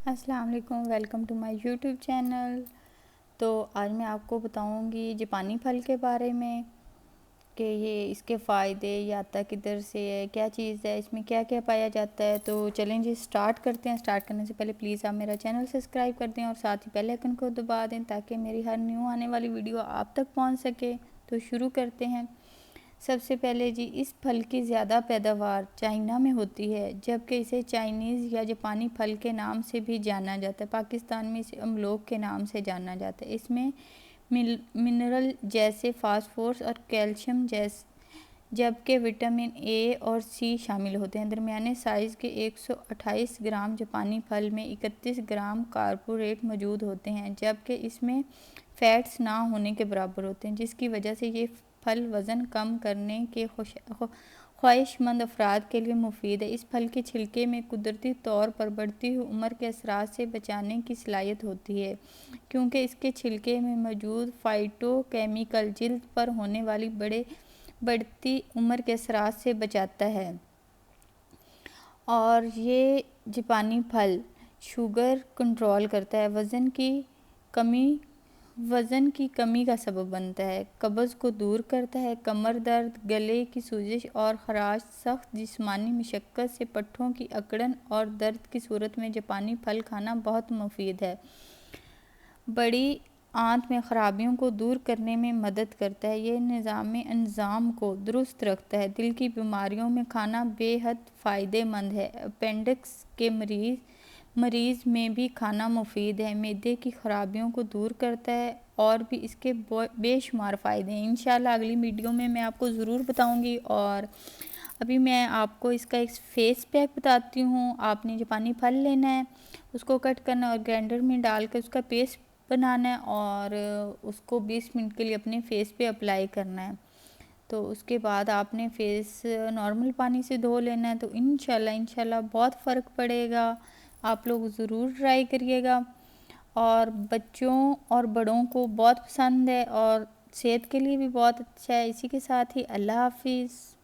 السلام علیکم، welcome to my YouTube channel. تو آج میں آپ کو بتاؤں گی جاپانی پھل کے بارے میں کہ یہ اس کے فائدے یا آتا کدھر سے ہے، کیا چیز ہے، اس میں کیا کیا پایا جاتا ہے۔ تو چلیں جی سٹارٹ کرتے ہیں۔ سٹارٹ کرنے سے پہلے پلیز آپ میرا چینل سبسکرائب کر دیں اور ساتھ ہی بیل آئیکن کو دبا دیں تاکہ میری ہر نیو آنے والی ویڈیو آپ تک پہنچ سکے۔ تو شروع کرتے ہیں۔ سب سے پہلے جی اس پھل کی زیادہ پیداوار چائنا میں ہوتی ہے، جبکہ اسے چائنیز یا جاپانی پھل کے نام سے بھی جانا جاتا ہے۔ پاکستان میں اسے املوک کے نام سے جانا جاتا ہے۔ اس میں منرل جیسے فاسفورس اور کیلشیم جبکہ وٹامن اے اور سی شامل ہوتے ہیں۔ درمیانے سائز کے 128 گرام جاپانی پھل میں 31 گرام کاربوہائیڈریٹ موجود ہوتے ہیں، جبکہ اس میں فیٹس نہ ہونے کے برابر ہوتے ہیں، جس کی وجہ سے یہ پھل وزن کم کرنے کے خواہش مند افراد کے لیے مفید ہے۔ اس پھل کے چھلکے میں قدرتی طور پر بڑھتی ہوئی عمر کے اثرات سے بچانے کی صلاحیت ہوتی ہے، کیونکہ اس کے چھلکے میں موجود فائٹو کیمیکل جلد پر ہونے والی بڑھتی عمر کے اثرات سے بچاتا ہے۔ اور یہ جاپانی پھل شوگر کنٹرول کرتا ہے، وزن کی کمی کا سبب بنتا ہے، قبض کو دور کرتا ہے، کمر درد، گلے کی سوزش اور خراش، سخت جسمانی مشقت سے پٹھوں کی اکڑن اور درد کی صورت میں جاپانی پھل کھانا بہت مفید ہے۔ بڑی آنت میں خرابیوں کو دور کرنے میں مدد کرتا ہے، یہ نظام کو درست رکھتا ہے، دل کی بیماریوں میں کھانا بے حد فائدہ مند ہے، اپینڈکس کے مریض میں بھی کھانا مفید ہے، معدے کی خرابیوں کو دور کرتا ہے اور بھی اس کے بے شمار فائدے ہیں۔ انشاءاللہ اگلی ویڈیو میں آپ کو ضرور بتاؤں گی۔ اور ابھی میں آپ کو اس کا ایک فیس پیک بتاتی ہوں۔ آپ نے جاپانی پھل لینا ہے، اس کو کٹ کرنا اور گرینڈر میں ڈال کے اس کا پیسٹ بنانا ہے اور اس کو 20 منٹ کے لیے اپنے فیس پہ اپلائی کرنا ہے۔ تو اس کے بعد آپ نے فیس نارمل پانی سے دھو لینا ہے، تو انشاءاللہ بہت فرق پڑے گا۔ آپ لوگ ضرور ٹرائی کریے گا، اور بچوں اور بڑوں کو بہت پسند ہے اور صحت کے لیے بھی بہت اچھا ہے۔ اسی کے ساتھ ہی اللہ حافظ۔